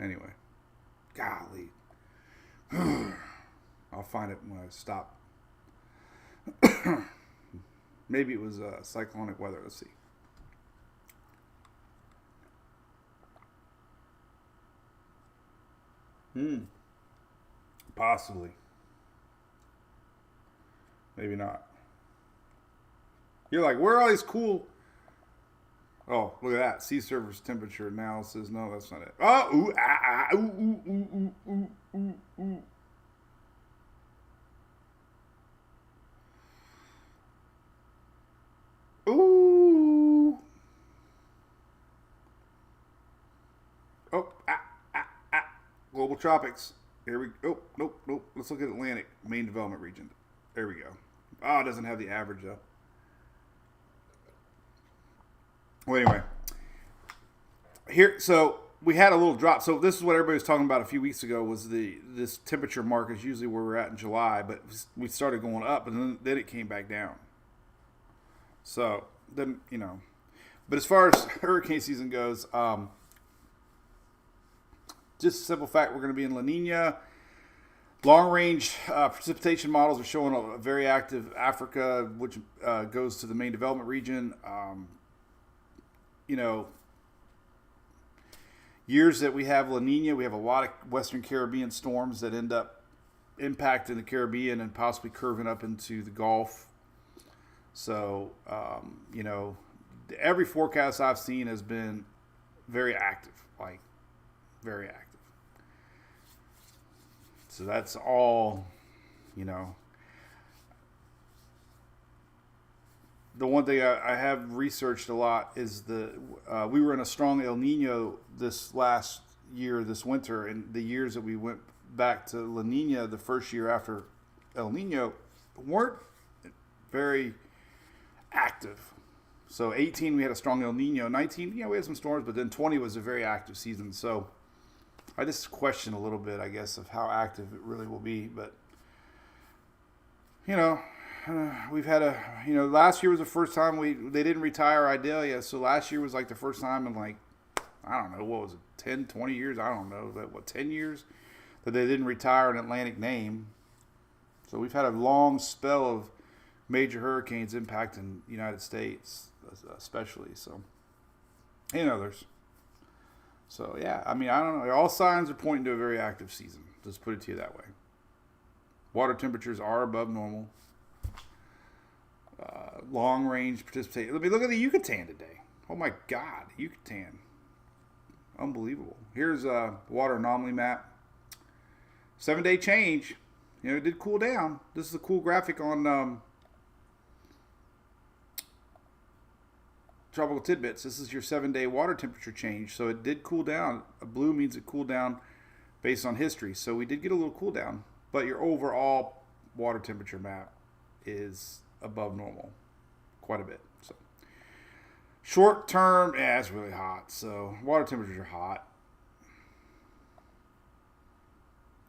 [SPEAKER 2] Anyway, golly. I'll find it when I stop. Maybe it was cyclonic weather. Let's see. Possibly. Maybe not. You're like, where are all these cool... Oh, look at that. Sea surface temperature analysis. No, that's not it. Oh, ooh, ah, ah, ooh, ooh, ooh, ooh, ooh, ooh, ooh. Ooh. Oh, global tropics. Here we go. Oh, nope. Let's look at Atlantic, main development region. There we go. Oh, it doesn't have the average, though. Well, anyway, here, so we had a little drop. So this is what everybody was talking about a few weeks ago was this temperature mark is usually where we're at in July, but we started going up, and then it came back down. So then, but as far as hurricane season goes, just a simple fact, we're going to be in La Nina. Long-range precipitation models are showing a very active Africa, which goes to the main development region. Years that we have La Nina, we have a lot of Western Caribbean storms that end up impacting the Caribbean and possibly curving up into the Gulf. So, every forecast I've seen has been very active, like very active. So that's all, The one thing I have researched a lot is we were in a strong El Nino this last year, this winter, and the years that we went back to La Nina the first year after El Nino weren't very active. So 18 we had a strong El Nino, 19 we had some storms, but then 20 was a very active season. So I just question a little bit, I guess, of how active it really will be. But, we've had last year was the first time they didn't retire Idalia. So last year was like the first time in I don't know, what was it, 10, 20 years? I don't know, 10 years that they didn't retire an Atlantic name. So we've had a long spell of major hurricanes impacting the United States, especially. So, and others. So, yeah, I don't know. All signs are pointing to a very active season. Just put it to you that way. Water temperatures are above normal. Long-range precipitation. Look at the Yucatan today. Oh, my God. Yucatan. Unbelievable. Here's a water anomaly map. 7-day change. It did cool down. This is a cool graphic on Tropical Tidbits. This is your 7-day water temperature change. So it did cool down. A blue means it cooled down based on history. So we did get a little cool down. But your overall water temperature map is above normal quite a bit. So short term, it's really hot. So water temperatures are hot.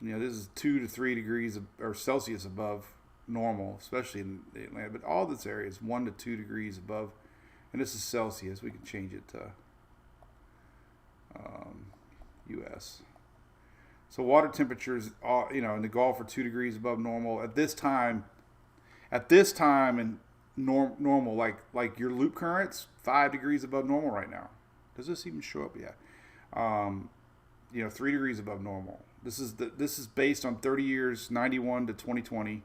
[SPEAKER 2] This is 2 to 3 degrees or Celsius above normal, especially in the Atlantic. But all this area is 1 to 2 degrees above. And this is Celsius. We can change it to U.S. So water temperatures, in the Gulf are 2 degrees above normal at this time. In normal, like your loop currents, 5 degrees above normal right now. Does this even show up? Yeah. 3 degrees above normal. This is based on 30 years, 91 to 2020.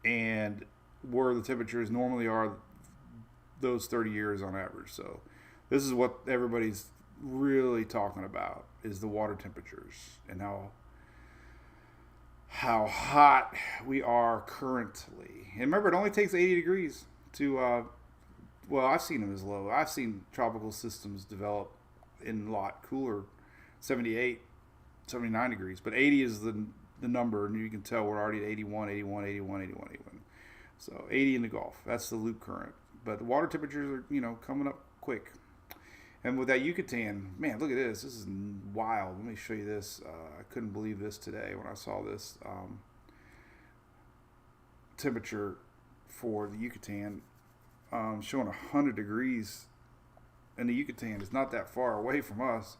[SPEAKER 2] And where the temperatures normally are those 30 years on average. So this is what everybody's really talking about is the water temperatures and how hot we are currently. And remember, it only takes 80 degrees to, I've seen them as low. I've seen tropical systems develop in a lot cooler, 78, 79 degrees. But 80 is the number, and you can tell we're already at 81. So 80 in the Gulf. That's the loop current. But the water temperatures are, coming up quick. And with that Yucatan, man, look at this. This is wild. Let me show you this. I couldn't believe this today when I saw this temperature for the Yucatan showing 100 degrees in the Yucatan. It's not that far away from us.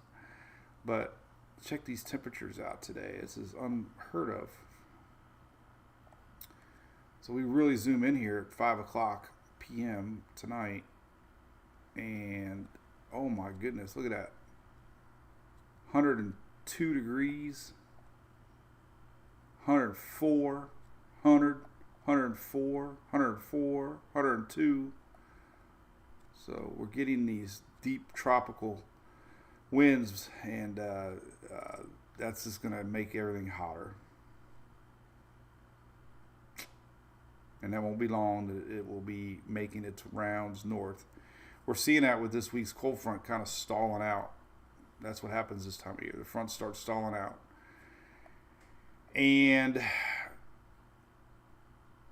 [SPEAKER 2] But check these temperatures out today. This is unheard of. So we really zoom in here at 5 o'clock p.m. tonight. And, oh my goodness, look at that. 102 degrees. 104, 100, 104, 104, 102. So we're getting these deep tropical winds, and that's just going to make everything hotter. And that won't be long. It will be making its rounds north. We're seeing that with this week's cold front kind of stalling out. That's what happens this time of year. The front starts stalling out. And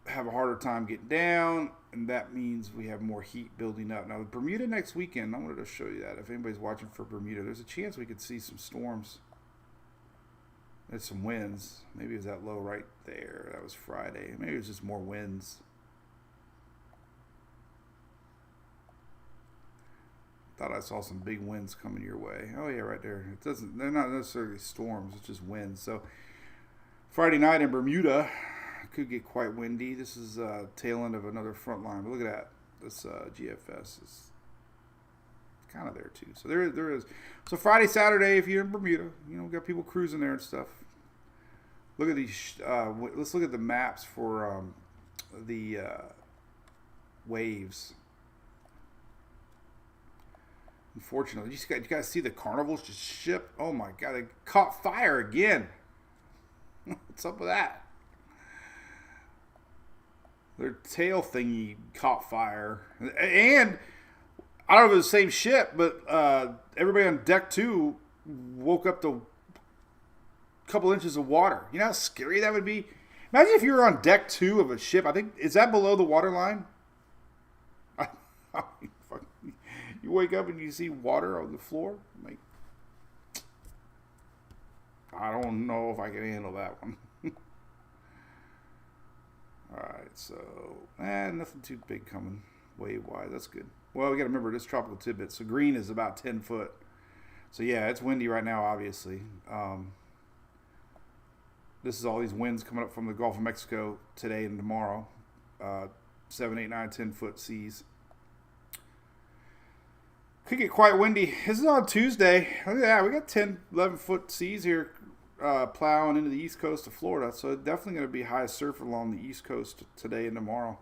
[SPEAKER 2] have a harder time getting down, and that means we have more heat building up. Now, Bermuda next weekend, I wanted to show you that. If anybody's watching for Bermuda, there's a chance we could see some storms. There's some winds. Maybe it was that low right there. That was Friday. Maybe it was just more winds. Thought I saw some big winds coming your way. Oh yeah, right there. They're not necessarily storms, it's just winds. So Friday night in Bermuda could get quite windy. This is tail end of another front line. But look at that. This GFS is kind of there too. So there is. So Friday, Saturday, if you're in Bermuda, we got people cruising there and stuff. Look at these. Let's look at the maps for the waves. Unfortunately, you guys see the Carnival's just ship? Oh my God, they caught fire again. What's up with that? Their tail thingy caught fire. And I don't know if it was the same ship, but everybody on deck 2 woke up to a couple inches of water. You know how scary that would be? Imagine if you were on deck 2 of a ship. I think, is that below the water line? You wake up and you see water on the floor. Like, I don't know if I can handle that one. Alright, so nothing too big coming wave-wise. That's good. Well, we got to remember this tropical tidbit. So green is about 10 foot. So yeah, it's windy right now, obviously. This is all these winds coming up from the Gulf of Mexico today and tomorrow. 7, 8, 9, 10 foot seas. Could get quite windy. This is on Tuesday. Look at that. We got 10, 11 foot seas here plowing into the east coast of Florida. So it's definitely going to be high surf along the east coast today and tomorrow.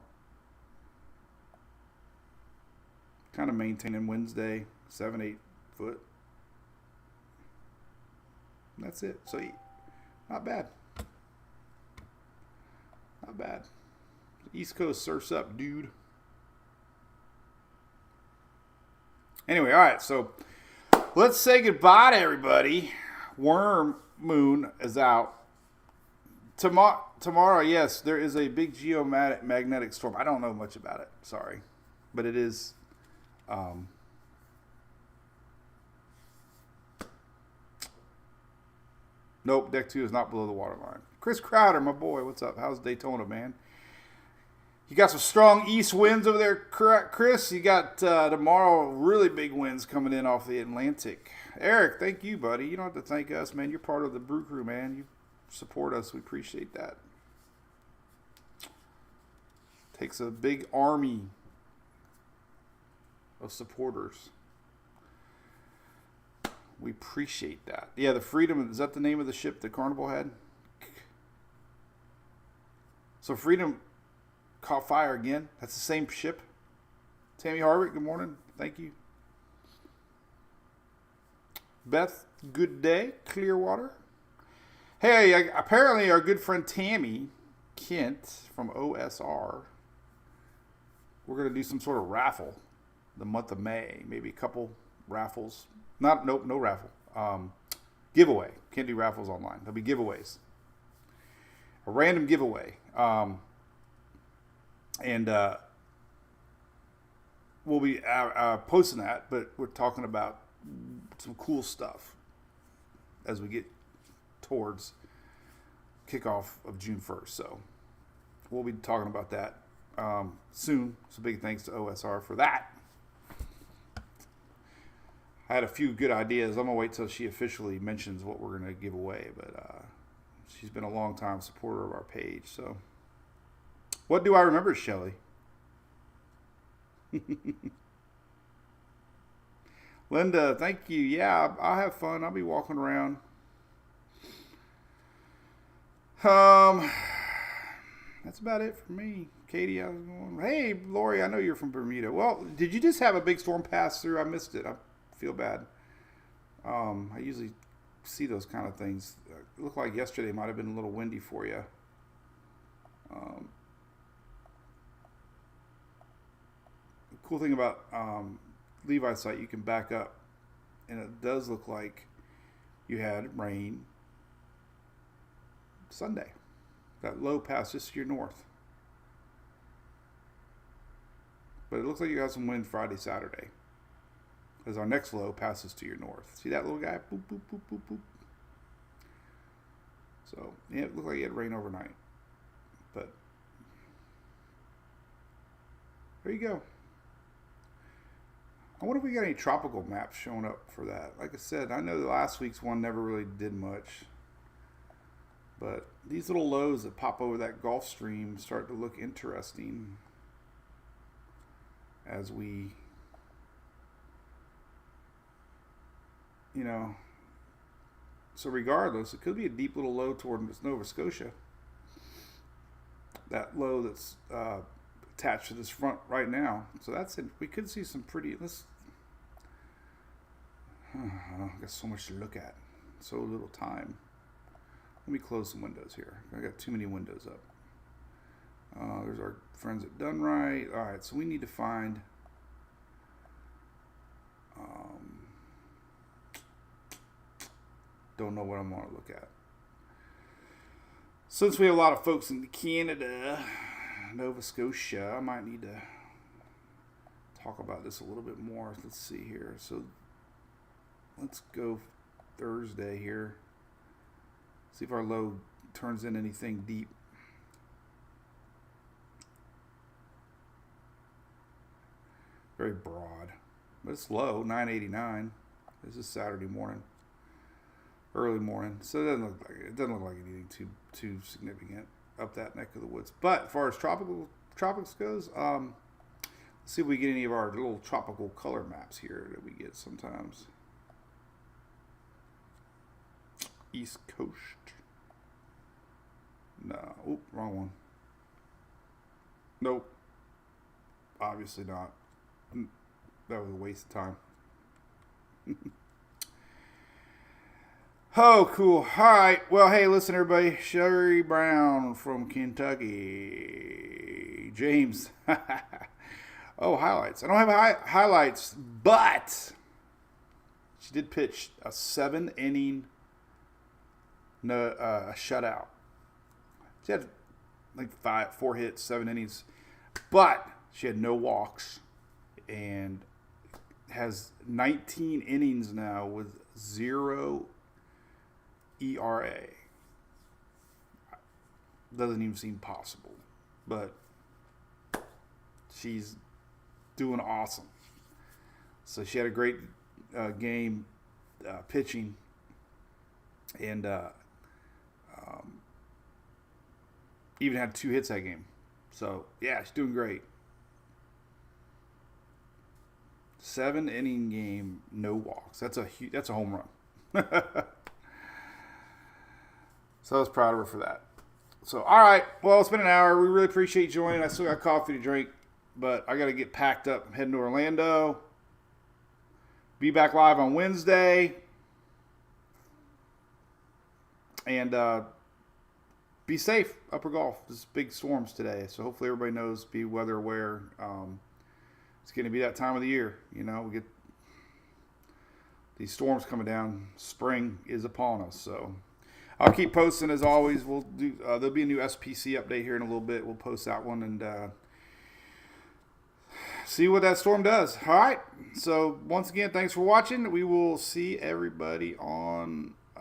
[SPEAKER 2] Kind of maintaining Wednesday, 7, 8 foot. And that's it. So not bad. Not bad. The east coast surfs up, dude. Anyway, all right, so let's say goodbye to everybody. Worm Moon is out. Tomorrow, yes, there is a big geomagnetic storm. I don't know much about it, sorry. But it is... Nope, deck 2 is not below the waterline. Chris Crowder, my boy, what's up? How's Daytona, man? You got some strong east winds over there, Chris. You got tomorrow really big winds coming in off the Atlantic. Eric, thank you, buddy. You don't have to thank us, man. You're part of the Brew Crew, man. You support us. We appreciate that. Takes a big army of supporters. We appreciate that. Yeah, the Freedom, is that the name of the ship the Carnival had? So Freedom caught fire again. That's the same ship. Tammy Harvick, good morning. Thank you. Beth, good day. Clearwater. Hey, apparently our good friend Tammy Kent from OSR, we're going to do some sort of raffle the month of May. Maybe a couple raffles. No raffle. Giveaway. Can't do raffles online. There'll be giveaways. A random giveaway. And we'll be posting that, but we're talking about some cool stuff as we get towards kickoff of June 1st. So we'll be talking about that soon. So big thanks to OSR for that. I had a few good ideas. I'm going to wait till she officially mentions what we're going to give away. But she's been a long time supporter of our page. So, what do I remember, Shelly? Linda, thank you. Yeah, I'll have fun. I'll be walking around. That's about it for me. Katie, I was going, hey, Lori, I know you're from Bermuda. Well, did you just have a big storm pass through? I missed it. I feel bad. I usually see those kind of things. It looked like yesterday might have been a little windy for you. The cool thing about Levi's site, you can back up, and it does look like you had rain Sunday. That low pass just to your north. But it looks like you got some wind Friday, Saturday. As our next low passes to your north. See that little guy? Boop, boop, boop, boop, boop. So, yeah, it looked like you had rain overnight. But, there you go. I wonder if we got any tropical maps showing up for that. Like I said, I know the last week's one never really did much. But these little lows that pop over that Gulf Stream start to look interesting as we, so regardless, it could be a deep little low toward Nova Scotia. That low that's attached to this front right now. So that's it. We could see some pretty, I got so much to look at. So little time. Let me close some windows here. I got too many windows up. There's our friends at Dunright. All right, so we need to find don't know what I'm going to look at. Since we have a lot of folks in Canada, Nova Scotia, I might need to talk about this a little bit more. Let's see here. So let's go Thursday here. See if our low turns in anything deep. Very broad. But it's low, 989. This is Saturday morning. Early morning. So it doesn't look like anything too significant up that neck of the woods. But as far as tropics goes, let's see if we get any of our little tropical color maps here that we get sometimes. East Coast. No. Oop, wrong one. Nope. Obviously not. That was a waste of time. Oh, cool. All right. Well, hey, listen, everybody. Sherry Brown from Kentucky. James. Oh, highlights. I don't have highlights, but she did pitch a 7-inning a shutout. She had like 4 hits, 7 innings, but she had no walks and has 19 innings now with 0 ERA. Doesn't even seem possible, but she's doing awesome. So she had a great game pitching, and even had 2 hits that game. So yeah, she's doing great. 7-inning game, no walks. That's a home run. So I was proud of her for that. So, all right. Well, it's been an hour. We really appreciate you joining. I still got coffee to drink, but I got to get packed up. I'm heading to Orlando. Be back live on Wednesday. And be safe, Upper Gulf. There's big storms today, so hopefully everybody knows, be weather aware. It's going to be that time of the year. We get these storms coming down. Spring is upon us, so I'll keep posting as always. We'll do. There'll be a new SPC update here in a little bit. We'll post that one and see what that storm does. All right. So once again, thanks for watching. We will see everybody on